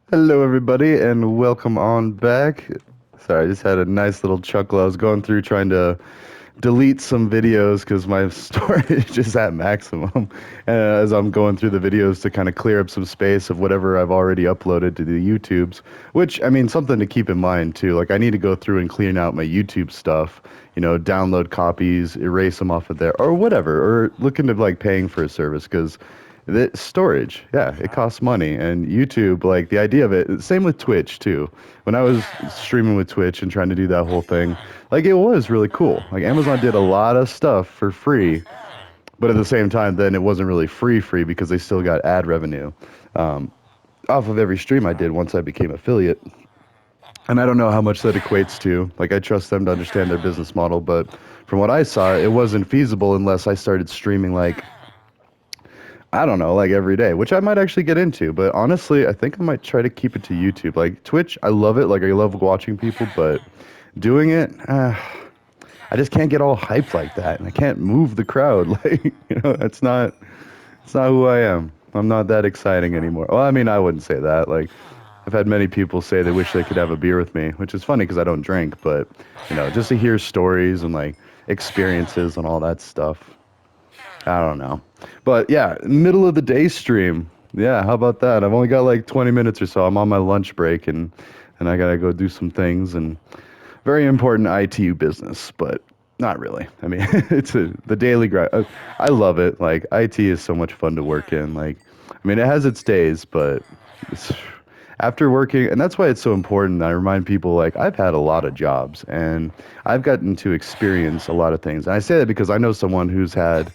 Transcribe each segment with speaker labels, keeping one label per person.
Speaker 1: Hello, everybody, and welcome on back. Sorry, I just had a nice little chuckle. I was going through trying to delete some videos because my storage is at maximum. As I'm going through the videos to kind of clear up some space of whatever I've already uploaded to the YouTubes, which, I mean, something to keep in mind too. Like, I need to go through and clean out my YouTube stuff, download copies, erase them off of there, or whatever, or look into like paying for a service because the storage, yeah, it costs money. And YouTube, like the idea of it, same with Twitch too. When I was streaming with Twitch and trying to do that whole thing, like it was really cool. Like Amazon did a lot of stuff for free, but at the same time, then it wasn't really free because they still got ad revenue off of every stream I did once I became affiliate. And I don't know how much that equates to. Like I trust them to understand their business model, but from what I saw, it wasn't feasible unless I started streaming like I don't know, like every day, which I might actually get into. But honestly, I think I might try to keep it to YouTube. Like Twitch, I love it. Like I love watching people, but doing it, I just can't get all hyped like that, and I can't move the crowd. Like it's not who I am. I'm not that exciting anymore. Well, I mean, I wouldn't say that. Like I've had many people say they wish they could have a beer with me, which is funny because I don't drink. But just to hear stories and like experiences and all that stuff. I don't know. But yeah, middle of the day stream. Yeah, how about that? I've only got like 20 minutes or so. I'm on my lunch break and I gotta go do some things and very important ITU business, but not really. I mean, the daily grind. I love it. Like IT is so much fun to work in. Like, I mean, it has its days, but it's, after working, and that's why it's so important. I remind people like I've had a lot of jobs and I've gotten to experience a lot of things. And I say that because I know someone who's had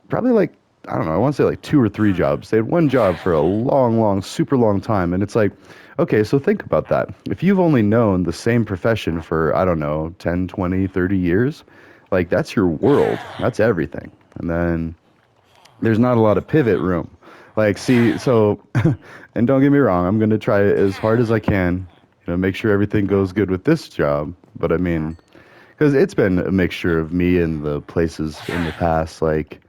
Speaker 1: probably like I don't know, I want to say like two or three jobs. They had one job for a long, super long time. And it's like, okay, so think about that. If you've only known the same profession for, I don't know, 10, 20, 30 years, like that's your world. That's everything. And then there's not a lot of pivot room. Like, see, so, and don't get me wrong, I'm going to try as hard as I can, make sure everything goes good with this job. But I mean, because it's been a mixture of me and the places in the past, like,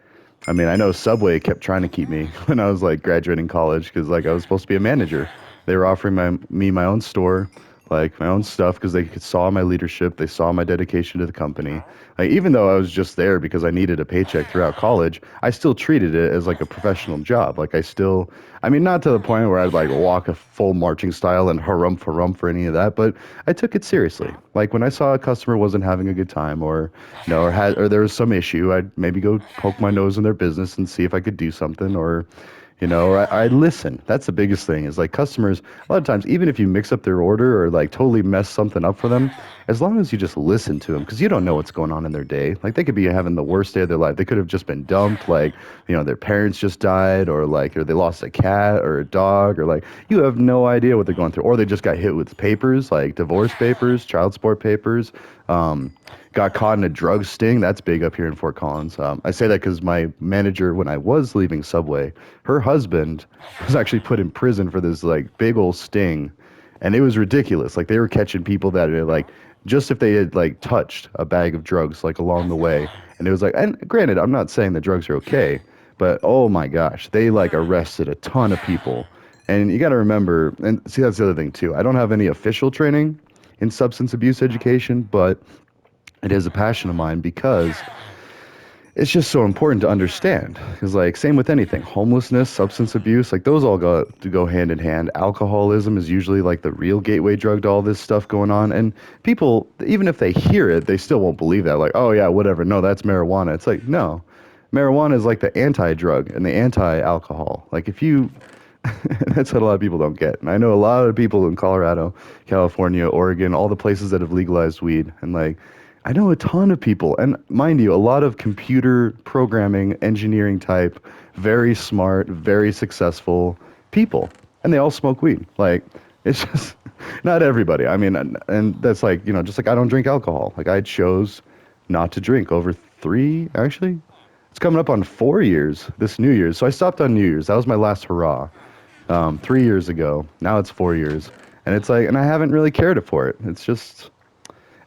Speaker 1: I mean, I know Subway kept trying to keep me when I was like graduating college because like I was supposed to be a manager. They were offering me my own store, like my own stuff because they saw my leadership, they saw my dedication to the company. Like even though I was just there because I needed a paycheck throughout college, I still treated it as like a professional job. Like I mean, not to the point where I'd like walk a full marching style and harumph for any of that, but I took it seriously. Like when I saw a customer wasn't having a good time or or there was some issue, I'd maybe go poke my nose in their business and see if I could do something or or I listen. That's the biggest thing is like customers, a lot of times, even if you mix up their order or like totally mess something up for them, as long as you just listen to them, because you don't know what's going on in their day. Like they could be having the worst day of their life. They could have just been dumped, like, their parents just died or they lost a cat or a dog or like, you have no idea what they're going through. Or they just got hit with papers, like divorce papers, child support papers, got caught in a drug sting. That's big up here in Fort Collins. I say that because my manager, when I was leaving Subway, her husband was actually put in prison for this like big old sting, and it was ridiculous. Like they were catching people that had, like just if they had like touched a bag of drugs like along the way, and it was like. And granted, I'm not saying that drugs are okay, but oh my gosh, they like arrested a ton of people. And you got to remember, and see that's the other thing too. I don't have any official training in substance abuse education, but it is a passion of mine because it's just so important to understand. Because like same with anything, homelessness, substance abuse, like those all go hand in hand. Alcoholism is usually like the real gateway drug to all this stuff going on. And people, even if they hear it, they still won't believe that. Like, oh yeah, whatever. No, that's marijuana. It's like no, marijuana is like the anti-drug and the anti-alcohol. Like if you that's what a lot of people don't get. And I know a lot of people in Colorado, California, Oregon, all the places that have legalized weed. And like, I know a ton of people, and mind you, a lot of computer programming, engineering type, very smart, very successful people. And they all smoke weed. Like, it's just not everybody. I mean, and that's like, just like I don't drink alcohol. Like, I chose not to drink over actually, it's coming up on 4 years this New Year's. So I stopped on New Year's. That was my last hurrah. 3 years ago. Now it's 4 years. And it's like, and I haven't really cared for it. It's just,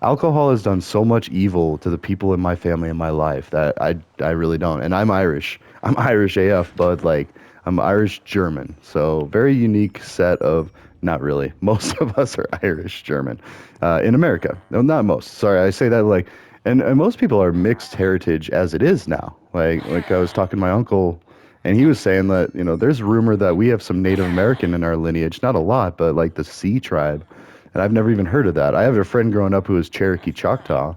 Speaker 1: alcohol has done so much evil to the people in my family and my life that I really don't. And I'm Irish. I'm Irish AF, but like, I'm Irish German, so very unique set of. Not really. Most of us are Irish German in America. No, not most. Sorry, I say that like, and most people are mixed heritage as it is now. Like I was talking to my uncle, and he was saying that there's rumor that we have some Native American in our lineage. Not a lot, but like the Sea tribe, and I've never even heard of that. I have a friend growing up who was Cherokee Choctaw.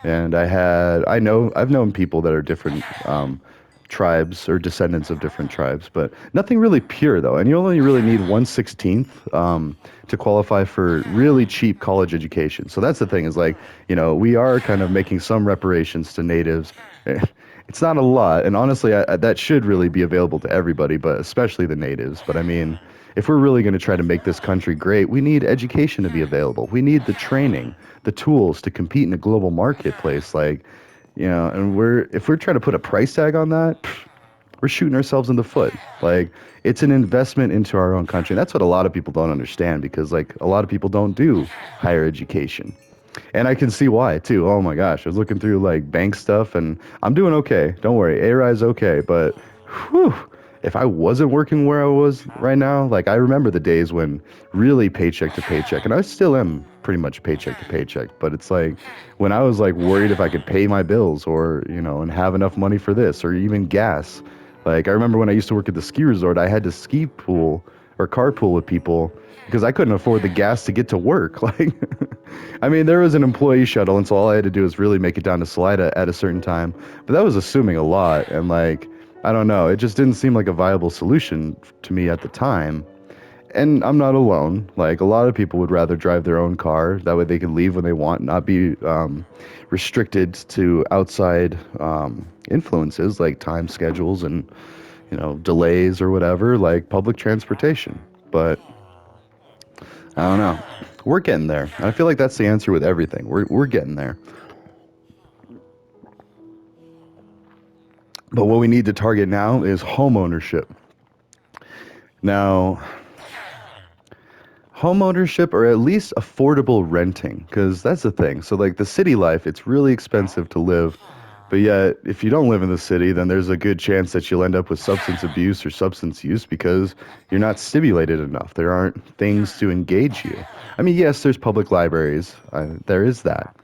Speaker 1: And I've known people that are different tribes or descendants of different tribes, but nothing really pure though. And you only really need 1/16 to qualify for really cheap college education. So that's the thing is like, we are kind of making some reparations to natives. It's not a lot, and honestly, that should really be available to everybody, but especially the natives. But I mean, if we're really going to try to make this country great, we need education to be available. We need the training, the tools to compete in a global marketplace. Like, and if we're trying to put a price tag on that, we're shooting ourselves in the foot. Like, it's an investment into our own country. And that's what a lot of people don't understand because, like, a lot of people don't do higher education. And I can see why too. Oh my gosh, I was looking through like bank stuff, and I'm doing okay. Don't worry, A-Rye's okay. But whew, if I wasn't working where I was right now, like I remember the days when really paycheck to paycheck, and I still am pretty much paycheck to paycheck. But it's like when I was like worried if I could pay my bills or and have enough money for this or even gas. Like I remember when I used to work at the ski resort, I had to ski pool or carpool with people because I couldn't afford the gas to get to work. Like, I mean, there was an employee shuttle, and so all I had to do was really make it down to Salida at a certain time. But that was assuming a lot, and like, I don't know, it just didn't seem like a viable solution to me at the time. And I'm not alone. Like, a lot of people would rather drive their own car. That way they can leave when they want, not be restricted to outside influences like time schedules and, delays or whatever, like public transportation. But I don't know. We're getting there. I feel like that's the answer with everything. We're getting there. But what we need to target now is home ownership. Now, home ownership or at least affordable renting, because that's the thing. So like the city life, it's really expensive to live. But yet, if you don't live in the city, then there's a good chance that you'll end up with substance abuse or substance use because you're not stimulated enough. There aren't things to engage you. I mean, yes, there's public libraries. There is that.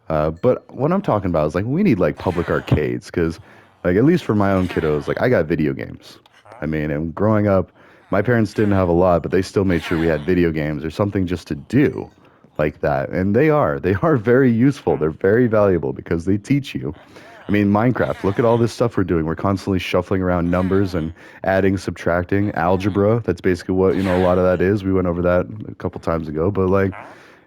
Speaker 1: But what I'm talking about is like we need like public arcades because, like at least for my own kiddos, like I got video games. I mean, and growing up, my parents didn't have a lot, but they still made sure we had video games or something just to do like that. And they are very useful. They're very valuable because they teach you. I mean, Minecraft, look at all this stuff we're doing. We're constantly shuffling around numbers and adding, subtracting, algebra. That's basically what, a lot of that is. We went over that a couple times ago, but like,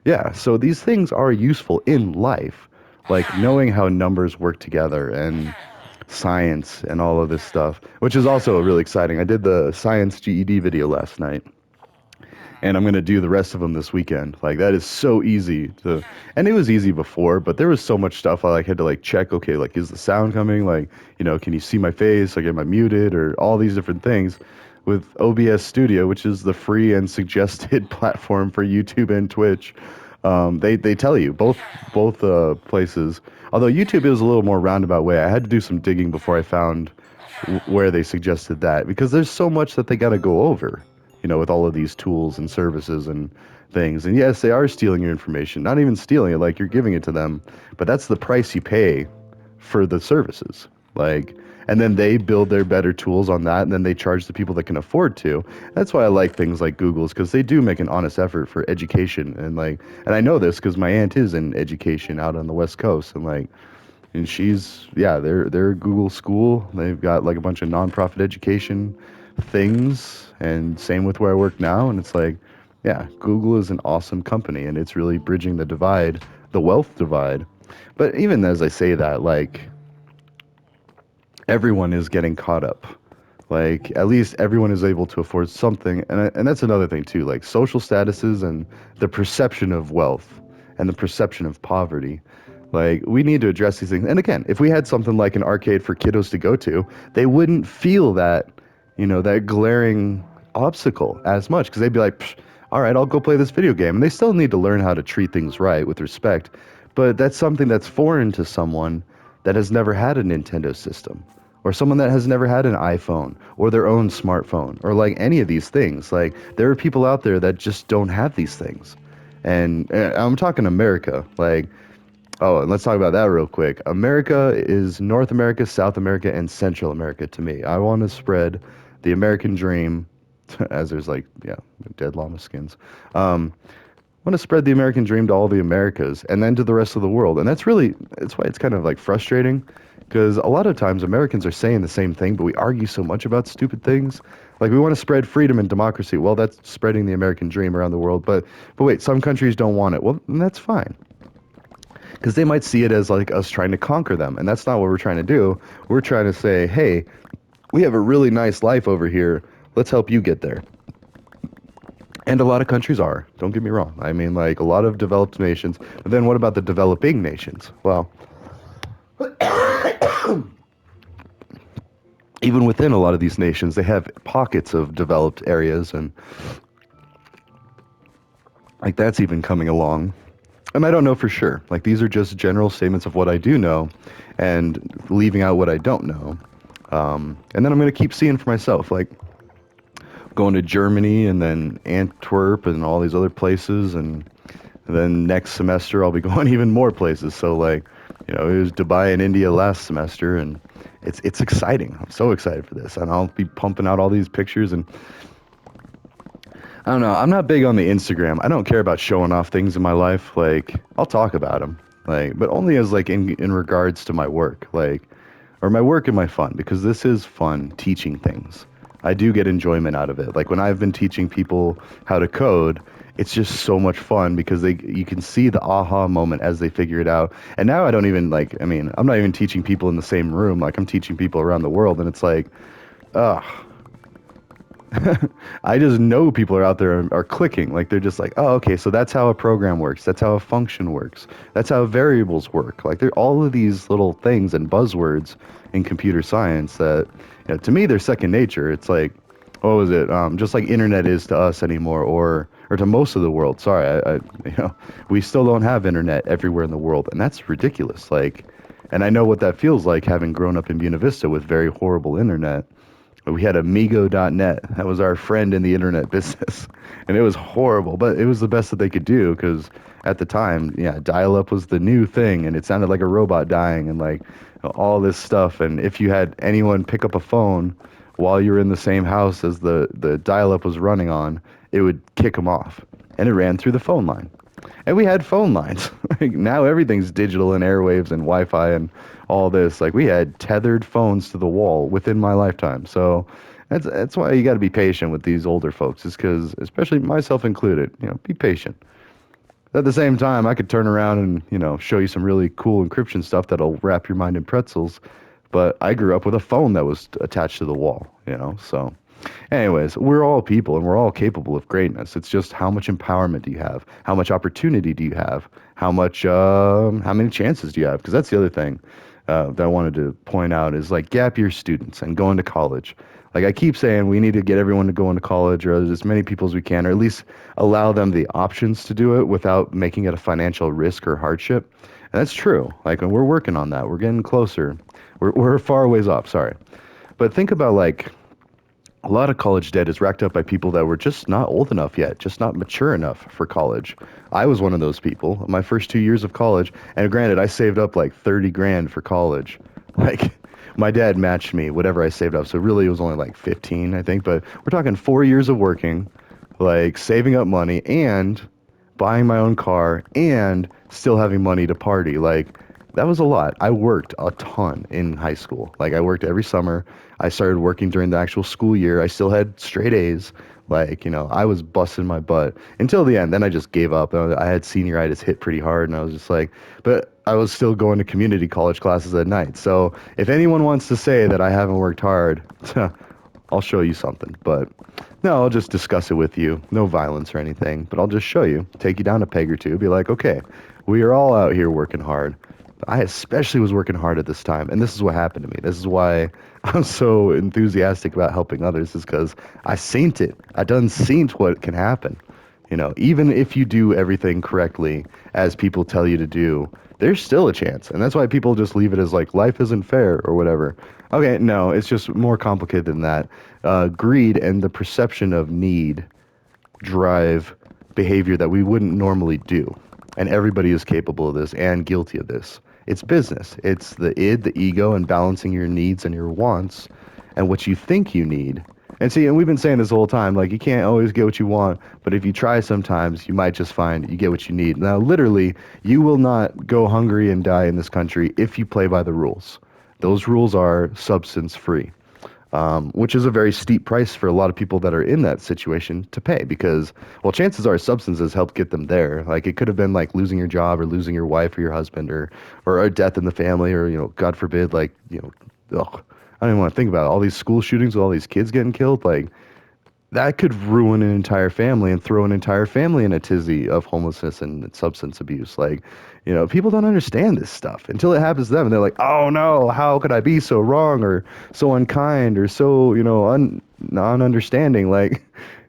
Speaker 1: yeah, so these things are useful in life, like knowing how numbers work together and science and all of this stuff, which is also really exciting. I did the science GED video last night, and I'm going to do the rest of them this weekend. Like that is so easy to, and it was easy before, but there was so much stuff I like had to like check. Okay, like is the sound coming? Like can you see my face? Like am I muted? Or all these different things. With OBS Studio, which is the free and suggested platform for YouTube and Twitch, they tell you both places. Although YouTube is a little more roundabout way. I had to do some digging before I found where they suggested that because there's so much that they got to go over, with all of these tools and services and things. And yes, they are stealing your information. Not even stealing it, like you're giving it to them, but that's the price you pay for the services. Like, and then they build their better tools on that, and then they charge the people that can afford to. That's why I like things like Google's, because they do make an honest effort for education. And like, and I know this because my aunt is in education out on the West Coast, and like, and she's, yeah, they're Google school. They've got like a bunch of nonprofit education things, and same with where I work now. And it's like, yeah, Google is an awesome company, and it's really bridging the divide, the wealth divide. But even as I say that, like, everyone is getting caught up. Like, at least everyone is able to afford something. And that's another thing, too. Like, social statuses and the perception of wealth and the perception of poverty. Like, we need to address these things. And again, if we had something like an arcade for kiddos to go to, they wouldn't feel that, that glaring obstacle as much. Because they'd be like, all right, I'll go play this video game. And they still need to learn how to treat things right with respect. But that's something that's foreign to someone that has never had a Nintendo system or someone that has never had an iPhone or their own smartphone or like any of these things. Like there are people out there that just don't have these things. And I'm talking America. Like, oh, and let's talk about that real quick. America is North America, South America, and Central America to me. I want to spread the American dream, as there's like, yeah, dead llama skins. Want to spread the American dream to all the Americas and then to the rest of the world. And that's why it's kind of like frustrating because a lot of times Americans are saying the same thing, but we argue so much about stupid things. Like we want to spread freedom and democracy. Well, that's spreading the American dream around the world. But wait, some countries don't want it. Well, then that's fine because they might see it as like us trying to conquer them. And that's not what we're trying to do. We're trying to say, hey, we have a really nice life over here. Let's help you get there. And a lot of countries are. Don't get me wrong. I mean, like a lot of developed nations. But then what about the developing nations? Well, even within a lot of these nations, they have pockets of developed areas, and like that's even coming along. And I don't know for sure. Like these are just general statements of what I do know, and leaving out what I don't know. And then I'm going to keep seeing for myself. Like going to Germany and then Antwerp and all these other places, and then next semester I'll be going even more places. So like, it was Dubai and India last semester, and it's exciting. I'm so excited for this, and I'll be pumping out all these pictures. And I don't know. I'm not big on the Instagram. I don't care about showing off things in my life. Like I'll talk about them, like, but only as like in regards to my work, like, or my work and my fun, because this is fun teaching things. I do get enjoyment out of it. Like when I've been teaching people how to code, it's just so much fun because you can see the aha moment as they figure it out. And now I don't even like, I mean, I'm not even teaching people in the same room. Like I'm teaching people around the world, and it's like, ugh. I just know people are out there are clicking. Like they're just like, oh, okay, so that's how a program works. That's how a function works. That's how variables work. Like they're all of these little things and buzzwords in computer science that, to me, they're second nature. It's like, what was it? Just like internet is to us anymore, or to most of the world. Sorry, we still don't have internet everywhere in the world, and that's ridiculous. Like, and I know what that feels like having grown up in Buena Vista with very horrible internet. We had Amigo.net. That was our friend in the internet business. And it was horrible, but it was the best that they could do because at the time, yeah, dial-up was the new thing, and it sounded like a robot dying and like all this stuff. And if you had anyone pick up a phone while you were in the same house as the dial-up was running on, it would kick them off. And it ran through the phone line. And we had phone lines. Like now everything's digital and airwaves and Wi-Fi and all this. Like we had tethered phones to the wall within my lifetime. So that's why you got to be patient with these older folks. Is because, especially myself included, be patient. At the same time, I could turn around and show you some really cool encryption stuff that'll wrap your mind in pretzels. But I grew up with a phone that was attached to the wall. So. Anyways, we're all people and we're all capable of greatness. It's just how much empowerment do you have? How much opportunity do you have? How many chances do you have? Because that's the other thing that I wanted to point out is like gap year students and going to college. Like I keep saying, we need to get everyone to go into college, or as many people as we can, or at least allow them the options to do it without making it a financial risk or hardship. And that's true. Like, and we're working on that. We're getting closer. We're far ways off. Sorry, but think about like. A lot of college debt is racked up by people that were just not old enough yet, just not mature enough for college. I was one of those people. My first 2 years of college, and granted, I saved up like 30 grand for college. Like, my dad matched me whatever I saved up, so really it was only like 15, I think. But we're talking 4 years of working, like saving up money and buying my own car and still having money to party. Like, that was a lot. I worked a ton in high school. Like I worked every summer. I started working during the actual school year. I still had straight A's. Like, I was busting my butt until the end. Then I just gave up. I had senioritis hit pretty hard, and I was just like, but I was still going to community college classes at night. So if anyone wants to say that I haven't worked hard, I'll show you something. But no, I'll just discuss it with you. No violence or anything, but I'll just show you, take you down a peg or two, be like, okay, we are all out here working hard. I especially was working hard at this time, and this is what happened to me. This is why I'm so enthusiastic about helping others, is because I seen it. I done seen what can happen. Even if you do everything correctly as people tell you to do, there's still a chance. And that's why people just leave it as like life isn't fair or whatever. Okay, no, it's just more complicated than that. Greed and the perception of need drive behavior that we wouldn't normally do. And everybody is capable of this and guilty of this. It's business. It's the id, the ego, and balancing your needs and your wants and what you think you need. And see, and we've been saying this the whole time, like you can't always get what you want, but if you try sometimes, you might just find you get what you need. Now, literally, you will not go hungry and die in this country if you play by the rules. Those rules are substance free, which is a very steep price for a lot of people that are in that situation to pay because, well, chances are substances helped get them there. Like it could have been like losing your job or losing your wife or your husband or a death in the family or, God forbid, like, ugh, I don't even want to think about it. All these school shootings with all these kids getting killed. Like that could ruin an entire family and throw an entire family in a tizzy of homelessness and substance abuse. Like, people don't understand this stuff until it happens to them. And they're like, oh no, how could I be so wrong or so unkind or so, non-understanding? Like,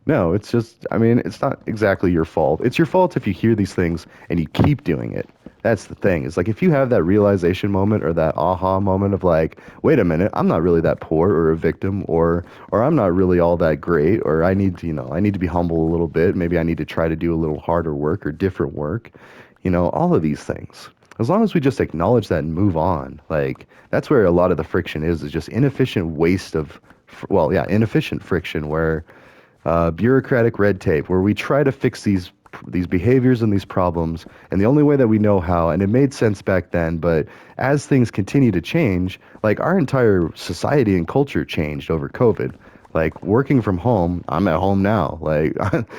Speaker 1: no, it's just, I mean, it's not exactly your fault. It's your fault if you hear these things and you keep doing it. That's the thing. It's like if you have that realization moment or that aha moment of like, wait a minute, I'm not really that poor or a victim or I'm not really all that great or I need to be humble a little bit. Maybe I need to try to do a little harder work or different work. All of these things. As long as we just acknowledge that and move on, like that's where a lot of the friction is just inefficient waste of, well, yeah, inefficient friction where bureaucratic red tape where we try to fix these behaviors and these problems and the only way that we know how, and it made sense back then, but as things continue to change, like our entire society and culture changed over COVID. Like working from home, I'm at home now. Like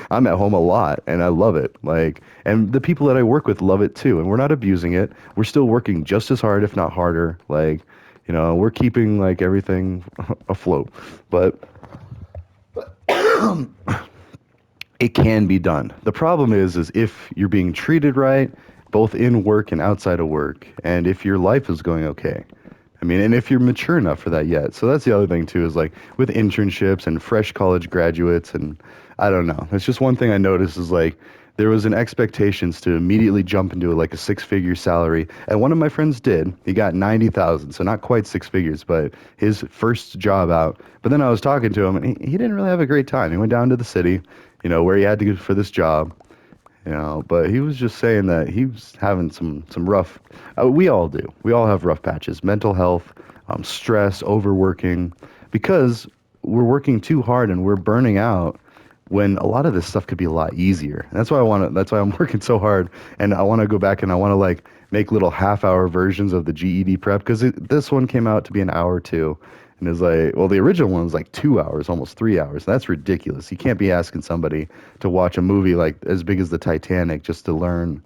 Speaker 1: I'm at home a lot and I love it. Like, and the people that I work with love it too. And we're not abusing it. We're still working just as hard, if not harder. Like, we're keeping like everything afloat. But it can be done. The problem is if you're being treated right, both in work and outside of work, and if your life is going okay. I mean, and if you're mature enough for that yet. So that's the other thing too, is like with internships and fresh college graduates, and I don't know. It's just one thing I noticed is like there was an expectations to immediately jump into like a six-figure salary, and one of my friends did. He got 90,000, so not quite six figures, but his first job out. But then I was talking to him, and he didn't really have a great time. He went down to the city, where he had to go for this job. But he was just saying that he was having some rough. We all do. We all have rough patches. Mental health, stress, overworking, because we're working too hard and we're burning out. When a lot of this stuff could be a lot easier. And that's why I want to. That's why I'm working so hard, and I want to go back and I want to like make little half-hour versions of the GED prep because this one came out to be an hour too. And it's like, well, the original one was like 2 hours, almost 3 hours. That's ridiculous. You can't be asking somebody to watch a movie like as big as the Titanic just to learn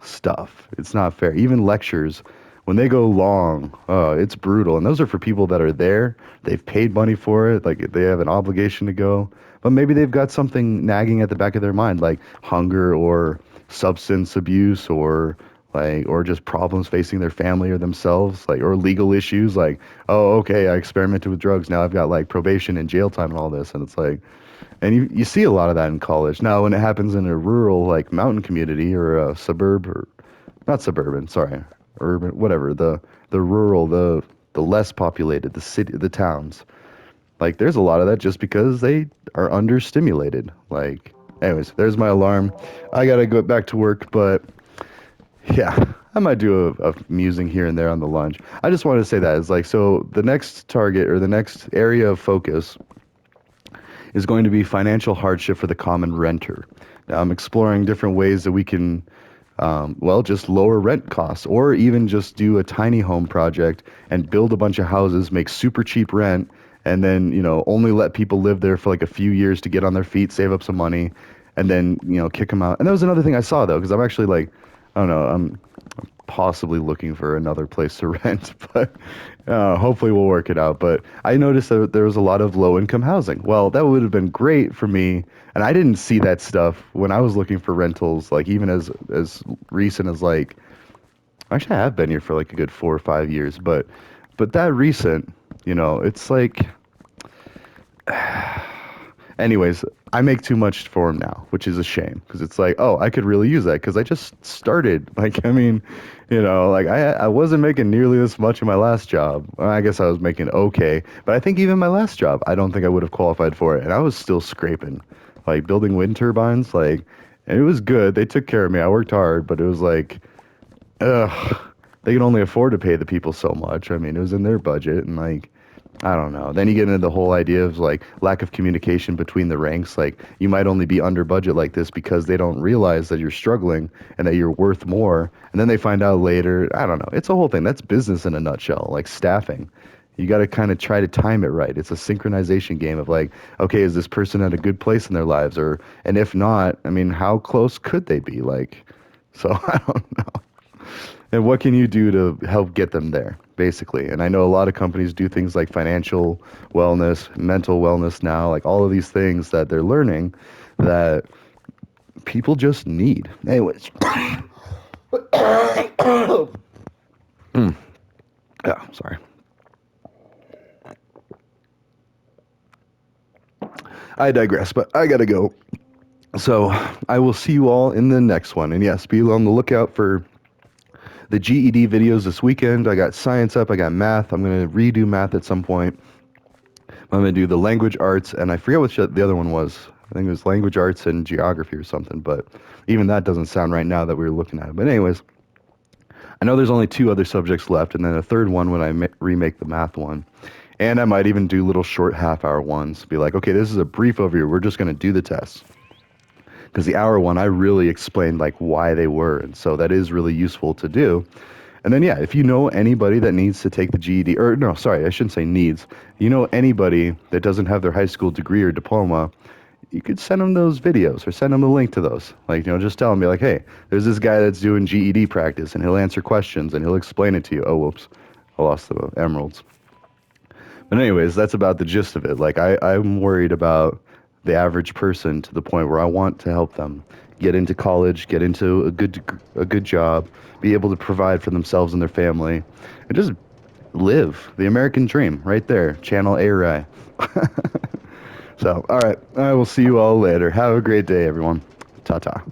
Speaker 1: stuff. It's not fair. Even lectures, when they go long, it's brutal. And those are for people that are there. They've paid money for it. Like they have an obligation to go. But maybe they've got something nagging at the back of their mind, like hunger or substance abuse or just problems facing their family or themselves, like or legal issues, like, oh, okay, I experimented with drugs, now I've got like probation and jail time and all this, and it's like, and you see a lot of that in college. Now, when it happens in a rural like mountain community or a suburb or not suburban, sorry, urban, whatever, the rural, the less populated, the city, the towns, like there's a lot of that just because they are understimulated. Like, anyways, there's my alarm. I gotta go back to work, but yeah, I might do a musing here and there on the lunch. I just wanted to say that it's like, so the next target or the next area of focus is going to be financial hardship for the common renter. Now, I'm exploring different ways that we can, well, just lower rent costs or even just do a tiny home project and build a bunch of houses, make super cheap rent, and then, only let people live there for like a few years to get on their feet, save up some money, and then, kick them out. And that was another thing I saw though, because I'm actually like, I don't know, I'm possibly looking for another place to rent, but hopefully we'll work it out. But I noticed that there was a lot of low income housing. Well, that would have been great for me. And I didn't see that stuff when I was looking for rentals, like even as recent as like, actually I have been here for like a good 4 or 5 years, but that recent, it's like, Anyways, I make too much for him now, which is a shame because it's like, oh, I could really use that because I just started. Like, I mean, like I wasn't making nearly this much in my last job. Well, I guess I was making okay, but I think even my last job, I don't think I would have qualified for it, and I was still scraping, like building wind turbines, like, and it was good. They took care of me. I worked hard, but it was like, ugh, they could only afford to pay the people so much. I mean, it was in their budget, and like, I don't know. Then you get into the whole idea of like lack of communication between the ranks. Like you might only be under budget like this because they don't realize that you're struggling and that you're worth more. And then they find out later. I don't know. It's a whole thing. That's business in a nutshell, like staffing. You got to kind of try to time it right. It's a synchronization game of like, okay, is this person at a good place in their lives? And if not, I mean, how close could they be? Like, so I don't know. And what can you do to help get them there, basically? And I know a lot of companies do things like financial wellness, mental wellness now, like all of these things that they're learning that people just need. Anyways, yeah, sorry. I digress, but I gotta go. So I will see you all in the next one. And yes, be on the lookout for the GED videos this weekend. I got science up, I got math. I'm going to redo math at some point. I'm going to do the language arts, and I forget what the other one was. I think it was language arts and geography or something, but even that doesn't sound right now that we were looking at it. But anyways, I know there's only two other subjects left, and then a third one when I remake the math one. And I might even do little short half-hour ones. Be like, okay, this is a brief overview. We're just going to do the tests. Because the hour one, I really explained like why they were, and so that is really useful to do. And then, yeah, if you know anybody that needs to take the GED, or no, sorry, I shouldn't say needs. You know anybody that doesn't have their high school degree or diploma, you could send them those videos or send them a link to those. Like, just tell them, be like, hey, there's this guy that's doing GED practice, and he'll answer questions, and he'll explain it to you. Oh, whoops, I lost the emeralds. But anyways, that's about the gist of it. Like, I'm worried about the average person to the point where I want to help them get into college, get into a good job, be able to provide for themselves and their family, and just live the American dream right there. Channel A-Rye. So, all right, I will see you all later. Have a great day, everyone. Ta-ta.